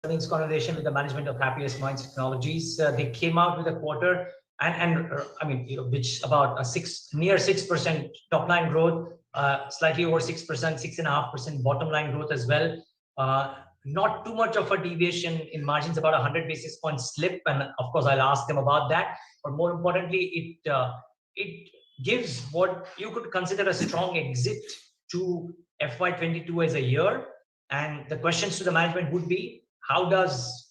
earnings conversation with the management of Happiest Minds Technologies. They came out with a quarter I mean, which about near 6% top line growth, slightly over 6%, 6.5% bottom line growth as well. Not too much of a deviation in margins, about 100 basis points slip, and of course I'll ask them about that. But more importantly, it gives what you could consider a strong exit to FY22 as a year. And the questions to the management would be, how does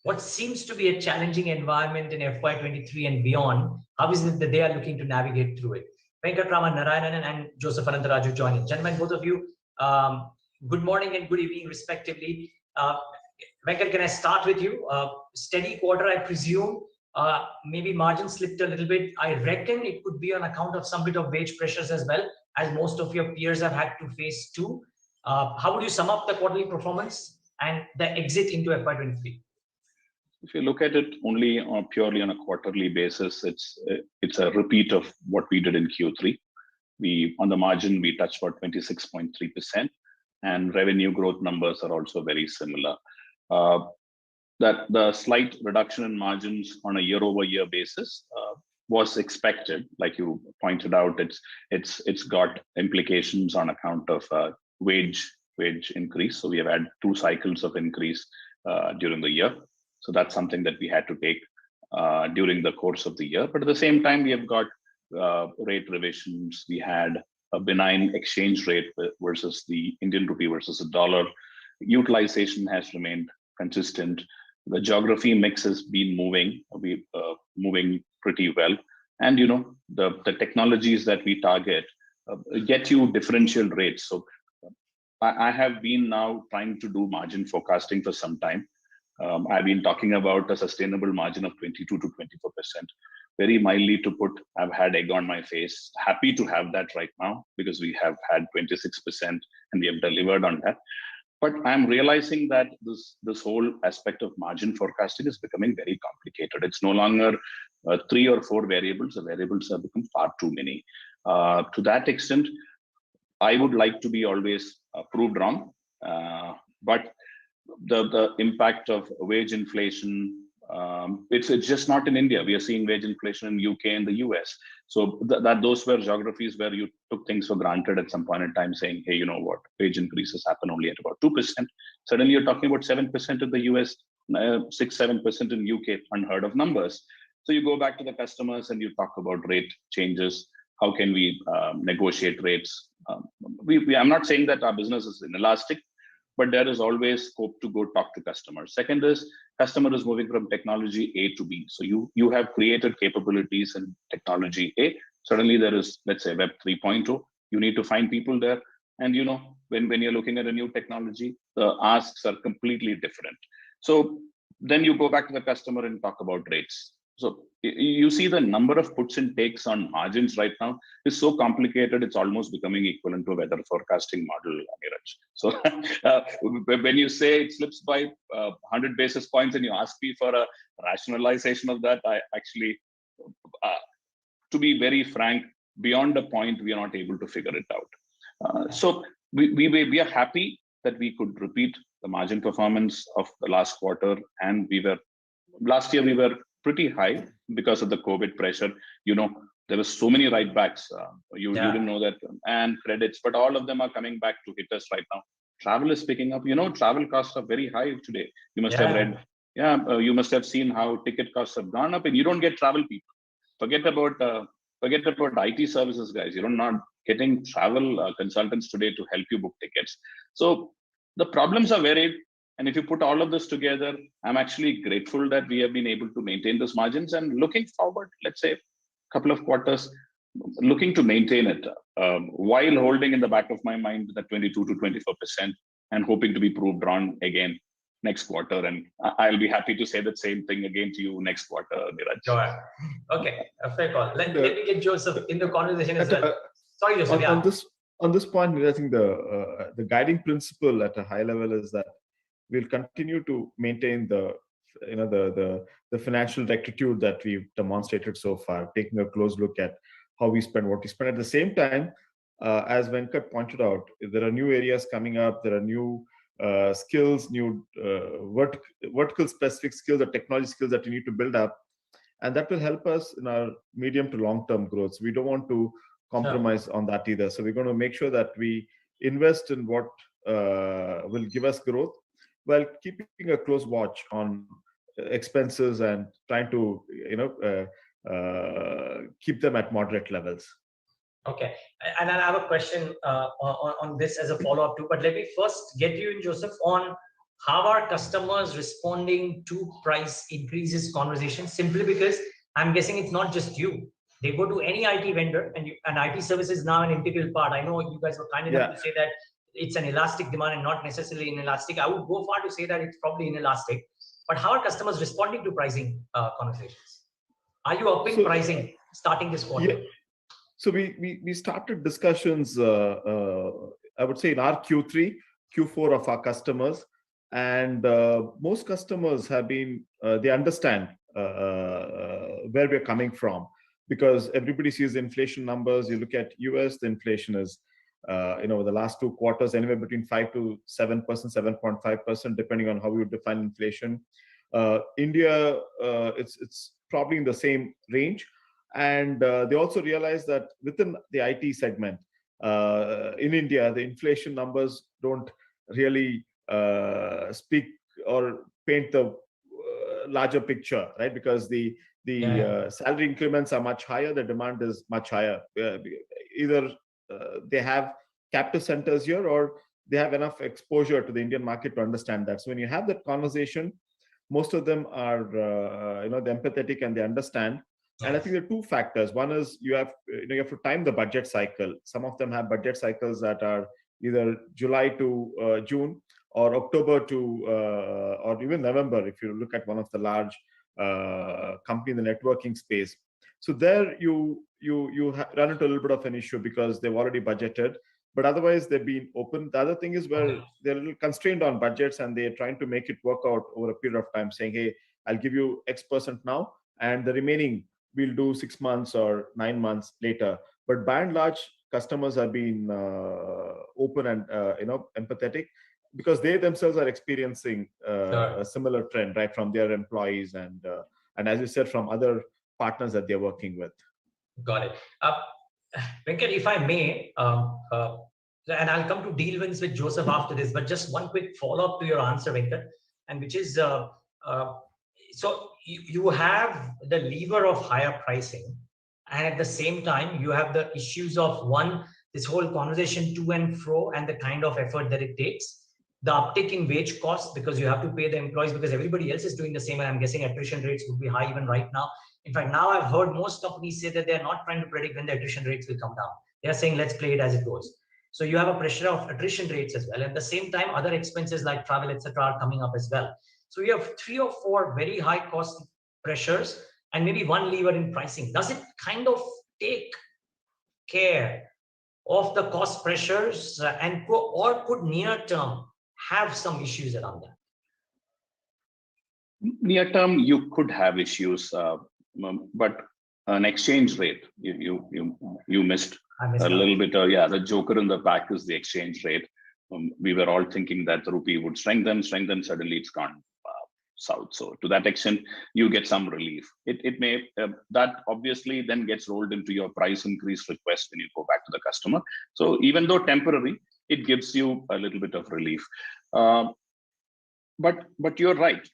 what seems to be a challenging environment in FY23 and beyond, how is it that they are looking to navigate through it? Venkatraman, Narayanan, and Joseph Anantharaju joining. Gentlemen, both of you, good morning and good evening respectively. Venkat, can I start with you? Steady quarter, I presume. Maybe margins slipped a little bit. I reckon it could be on account of some bit of wage pressures as well, as most of your peers have had to face too. How would you sum up the quarterly performance and the exit into FY23? If you look at it only purely on a quarterly basis, it's a repeat of what we did in Q3. On the margin, we touched about 26.3%, and revenue growth numbers are also very similar. That the slight reduction in margins on a year-over-year basis was expected. Like you pointed out, it's got implications on account of wage increase. So we have had 2 cycles of increase during the year. So that's something that we had to take during the course of the year. But at the same time, we have got rate revisions. We had a benign exchange rate versus the Indian rupee versus the dollar. Utilization has remained consistent. The geography mix has been moving pretty well. And the technologies that we target get you differential rates. So I have been now trying to do margin forecasting for some time. I've been talking about a sustainable margin of 22 to 24%. Very mildly to put, I've had egg on my face. Happy to have that right now because we have had 26% and we have delivered on that. But I'm realizing that this whole aspect of margin forecasting is becoming very complicated. It's no longer 3 or 4 variables. The variables have become far too many. To that extent, I would like to be always proved wrong. But the impact of wage inflation, it's just not in India. We are seeing wage inflation in UK and the US. So those were geographies where you took things for granted at some point in time, saying, hey, you know what, wage increases happen only at about 2%. Suddenly you're talking about 7% in the US, 6-7% in UK, unheard of numbers. So you go back to the customers and you talk about rate changes. How can we negotiate rates? I'm not saying that our business is inelastic, but there is always scope to go talk to customers. Second is, customer is moving from technology A to B. So you have created capabilities in technology A. Suddenly there is, let's say, Web 3.0. You need to find people there. And when you're looking at a new technology, the asks are completely different. So then you go back to the customer and talk about rates. So you see the number of puts and takes on margins right now is so complicated, it's almost becoming equivalent to a weather forecasting model, Neeraj. So when you say it slips by 100 basis points and you ask me for a rationalization of that, I actually, to be very frank, beyond a point, we are not able to figure it out. So we are happy that we could repeat the margin performance of the last quarter. And last year we were pretty high because of the COVID pressure. There were so many write backs. You didn't know that, and credits, but all of them are coming back to hit us right now. Travel is picking up. Travel costs are very high today. You must have read. You must have seen how ticket costs have gone up, and you don't get travel people. Forget about IT services guys. You're not getting travel consultants today to help you book tickets. So the problems are varied. And if you put all of this together, I'm actually grateful that we have been able to maintain those margins, and looking forward, let's say a couple of quarters, looking to maintain it while holding in the back of my mind that 22 to 24% and hoping to be proved wrong again next quarter. And I'll be happy to say the same thing again to you next quarter, Neeraj. Sure. Okay, a fair call. Let me get Joseph in the conversation as well. Sorry, Joseph. On this point, I think the guiding principle at a high level is that we'll continue to maintain the financial rectitude that we've demonstrated so far, taking a close look at how we spend, what we spend. At the same time, as Venkat pointed out, there are new areas coming up. There are new skills, new vertical specific skills or technology skills that you need to build up. And that will help us in our medium to long-term growth. So we don't want to compromise on that either. So we're going to make sure that we invest in what will give us growth, while keeping a close watch on expenses and trying to keep them at moderate levels. Okay, and I have a question on this as a follow-up too. But let me first get you in, Joseph, on how are customers responding to price increases conversations? Simply because I'm guessing it's not just you. They go to any IT vendor, and IT service is now an integral part. I know you guys were kind enough to say that it's an elastic demand and not necessarily inelastic. I would go far to say that it's probably inelastic. But how are customers responding to pricing conversations? Are you upping pricing starting this quarter? Yeah. So we started discussions, I would say, in our Q3, Q4 of our customers. And most customers have been, they understand where we're coming from, because everybody sees the inflation numbers. You look at US, the inflation is, the last 2 quarters, anywhere between 5 to 7%, 7.5%, depending on how you define inflation. India, it's probably in the same range. And they also realize that within the IT segment in India, the inflation numbers don't really speak or paint the larger picture, right? Because the salary increments are much higher, the demand is much higher. Either they have captive centers here, or they have enough exposure to the Indian market to understand that. So when you have that conversation, most of them are they're empathetic and they understand. And I think there are 2 factors. One is you have to time the budget cycle. Some of them have budget cycles that are either July to June, or October to or even November, if you look at one of the large company in the networking space. So there you run into a little bit of an issue because they've already budgeted, but otherwise they've been open. The other thing is where they're a little constrained on budgets and they're trying to make it work out over a period of time, saying, hey, I'll give you X% now, and the remaining we'll do 6 months or 9 months later. But by and large, customers have been open and empathetic, because they themselves are experiencing a similar trend, right, from their employees and as you said, from other partners that they're working with. Got it. Venkat, if I may, and I'll come to deal wins with Joseph after this, but just one quick follow-up to your answer, Venkat, and which is, so you have the lever of higher pricing, and at the same time, you have the issues of, one, this whole conversation to and fro and the kind of effort that it takes, the uptick in wage costs, because you have to pay the employees because everybody else is doing the same, and I'm guessing attrition rates would be high even right now. In fact, now I've heard most companies say that they're not trying to predict when the attrition rates will come down. They're saying, let's play it as it goes. So you have a pressure of attrition rates as well. At the same time, other expenses like travel, etc., are coming up as well. So you have 3 or 4 very high cost pressures and maybe one lever in pricing. Does it kind of take care of the cost pressures or could near term have some issues around that? Near term, you could have issues, but an exchange rate, you missed a little bit. The joker in the pack is the exchange rate. We were all thinking that the rupee would strengthen. Suddenly it's gone south. So to that extent, you get some relief. It may that obviously then gets rolled into your price increase request when you go back to the customer. So even though temporary, it gives you a little bit of relief. But you're right.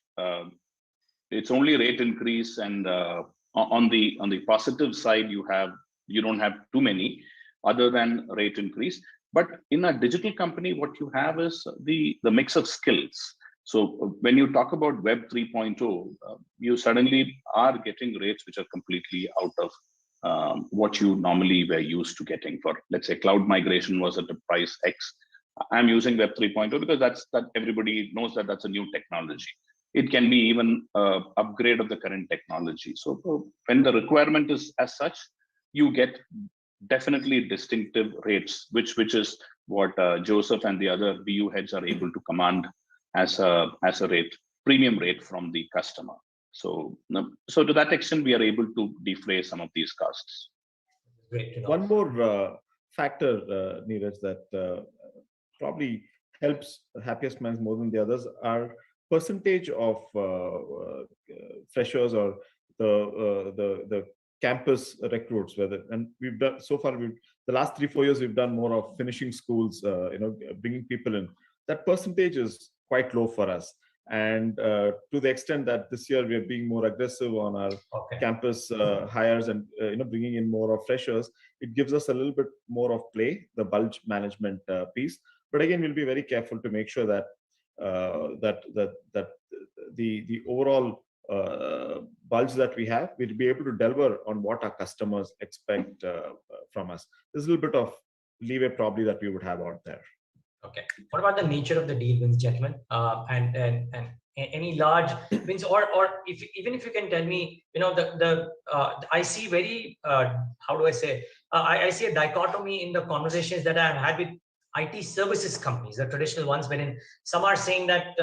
It's only rate increase, and on the positive side, you don't have too many other than rate increase. But in a digital company, what you have is the mix of skills. So when you talk about Web 3.0, you suddenly are getting rates which are completely out of what you normally were used to getting. For, let's say, cloud migration was at a price X. I'm using Web 3.0 because that everybody knows that that's a new technology. It can be even an upgrade of the current technology. So when the requirement is as such, you get definitely distinctive rates, which is what Joseph and the other BU heads are able to command as a rate, premium rate from the customer. So to that extent, we are able to defray some of these costs. Great to know. One more factor, Neeraj, that probably helps Happiest Minds more than the others are percentage of freshers or the campus recruits. And we've done so far. The last 3-4 years we've done more of finishing schools, bringing people in. That percentage is quite low for us, and to the extent that this year we are being more aggressive on our campus hires and bringing in more of freshers. It gives us a little bit more of play, the bulge management piece. But again, we'll be very careful to make sure that that the overall bulge that we have, we'll be able to deliver on what our customers expect from us. There's a little bit of leeway probably that we would have out there. Okay. What about the nature of the deal wins, gentlemen? And any large wins, or even if you can tell me, I see very how do I say? I see a dichotomy in the conversations that I've had with IT services companies, the traditional ones, wherein some are saying that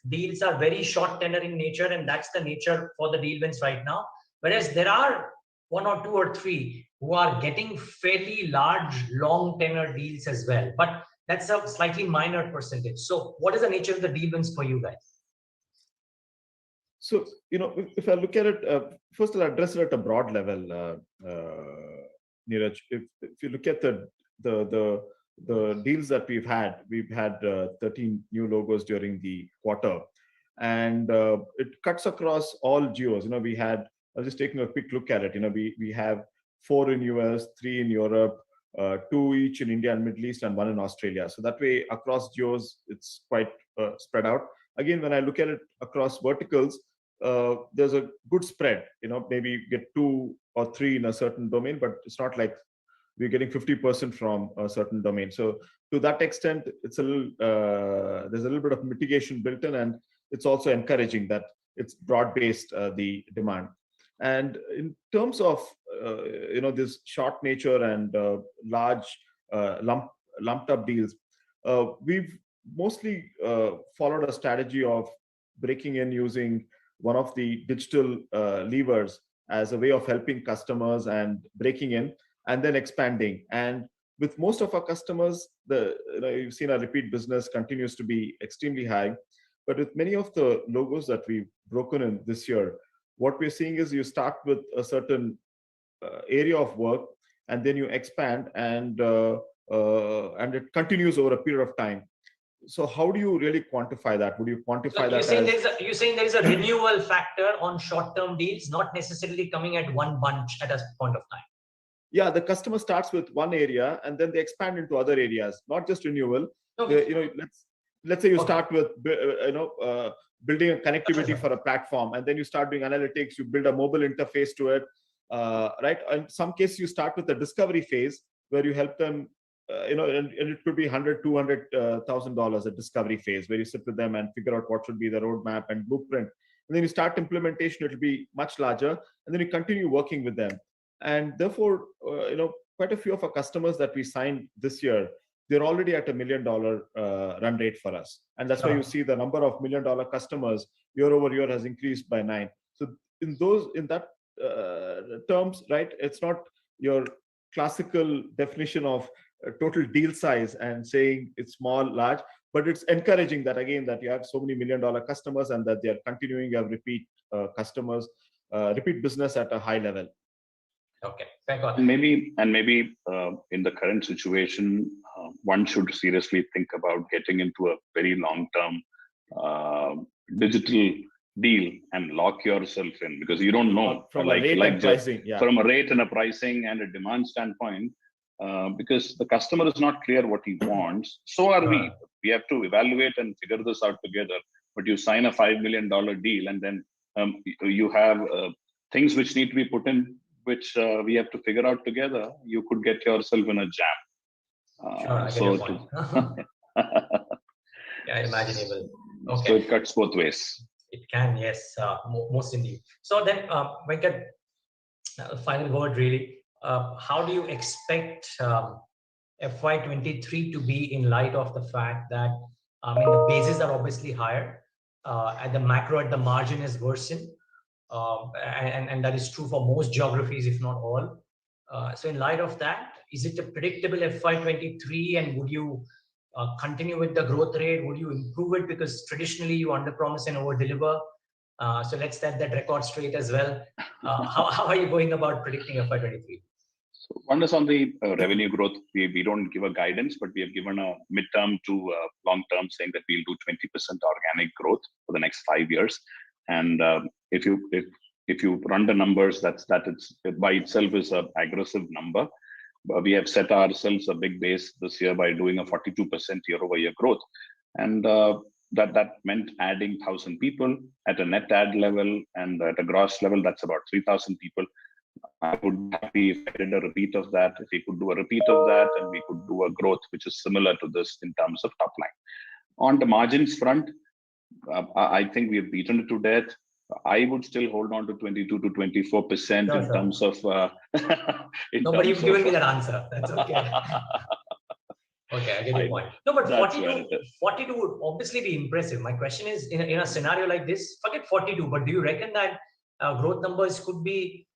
deals are very short tenor in nature, and that's the nature for the deal wins right now. Whereas there are 1 or 2 or 3 who are getting fairly large, long tenor deals as well. But that's a slightly minor percentage. So what is the nature of the deal wins for you guys? So, if I look at it, first I'll address it at a broad level, Neeraj. If you look at the deals that we've had 13 new logos during the quarter, and it cuts across all geos. I was just taking a quick look at it. We have 4 in US, 3 in Europe, 2 each in India and Middle East, and 1 in Australia. So that way, across geos, it's quite spread out. Again, when I look at it across verticals, there's a good spread. Maybe you get 2 or 3 in a certain domain, but it's not like we're getting 50% from a certain domain. So to that extent, it's there's a little bit of mitigation built in, and it's also encouraging that it's broad-based, the demand. And in terms of this short nature and large lumped up deals, we've mostly followed a strategy of breaking in using one of the digital levers as a way of helping customers and breaking in and then expanding. And with most of our customers, you've seen our repeat business continues to be extremely high. But with many of the logos that we've broken in this year, what we're seeing is you start with a certain area of work, and then you expand, and it continues over a period of time. So how do you really quantify that? Would you quantify that? You're saying there is a renewal factor on short-term deals, not necessarily coming at one bunch at a point of time. Yeah, the customer starts with one area, and then they expand into other areas, not just renewal. Okay. Let's say you start with building a connectivity for a platform, and then you start doing analytics. You build a mobile interface to it, right? In some cases, you start with the discovery phase where you help them. And it could be $100,000, $200,000 a discovery phase where you sit with them and figure out what should be the roadmap and blueprint. And then you start implementation, it'll be much larger. And then you continue working with them. And therefore, quite a few of our customers that we signed this year, they're already at $1 million run rate for us. And that's why you see the number of $1 million customers year over year has increased by 9. So in that terms, right, it's not your classical definition of total deal size and saying it's small, large, but it's encouraging that, again, that you have so many $1 million customers and that they are continuing your repeat customers, repeat business at a high level. Okay, thank God. And maybe in the current situation, one should seriously think about getting into a very long-term digital deal and lock yourself in, because you don't know from a rate and pricing, from a rate and a pricing and a demand standpoint. Because the customer is not clear what he wants. So are we. We have to evaluate and figure this out together. But you sign a $5 million deal, and then you have things which need to be put in, which we have to figure out together. You could get yourself in a jam. Sure, I get your point. Yeah, imaginable. Okay. So it cuts both ways. It can, yes, most indeed. So then, Venkat, final word really. How do you expect FY23 to be in light of the fact that the bases are obviously higher, and the macro at the margin is worsened, and that is true for most geographies, if not all. So in light of that, is it a predictable FY23, and would you continue with the growth rate? Would you improve it? Because traditionally you underpromise and overdeliver. So let's set that record straight as well. How are you going about predicting FY23? So one is on the revenue growth. We don't give a guidance, but we have given a midterm to long term, saying that we'll do 20% organic growth for the next 5 years. And if you run the numbers, that it's by itself is an aggressive number. We have set ourselves a big base this year by doing a 42% year-over-year growth, and that meant adding 1,000 people at a net add level, and at a gross level, that's about 3,000 people. I would be happy if I did a repeat of that. If we could do a repeat of that, and we could do a growth which is similar to this in terms of top line. On the margins front, I think we have beaten it to death. I would still hold on to 22 to 24% in terms of. Nobody you've given me that answer. That's okay. Okay, I get your point. No, but 42 would obviously be impressive. My question is, in a scenario like this, forget 42, but do you reckon that growth numbers could be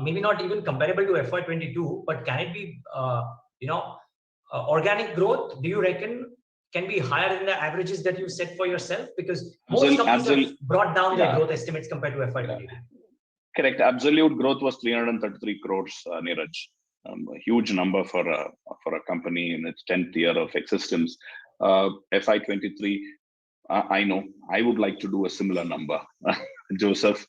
maybe not even comparable to FY22, but can it be, organic growth? Do you reckon can be higher than the averages that you set for yourself? Because most companies have brought down their growth estimates compared to FY22. Correct. Absolute growth was 333 crores, Neeraj. A huge number for a company in its 10th year of existence. FY23, I know I would like to do a similar number, Joseph.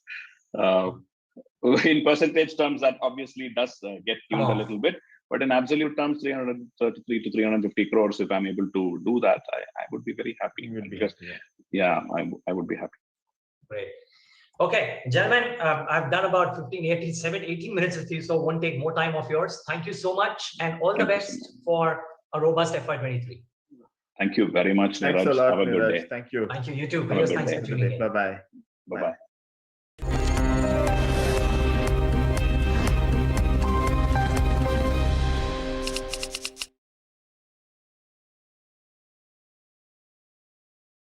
In percentage terms, that obviously does get tuned a little bit, but in absolute terms, 333 to 350 crores. If I'm able to do that, I would be very happy. I would be happy. Great. Okay, gentlemen, I've done about 18 minutes with you, so won't take more time of yours. Thank you so much, and all the best for a robust FY23. Thank you very much, Neeraj. Thanks a lot, Have a good day. Thank you. Thank you. You too. Thanks for tuning in. Bye-bye. Bye-bye.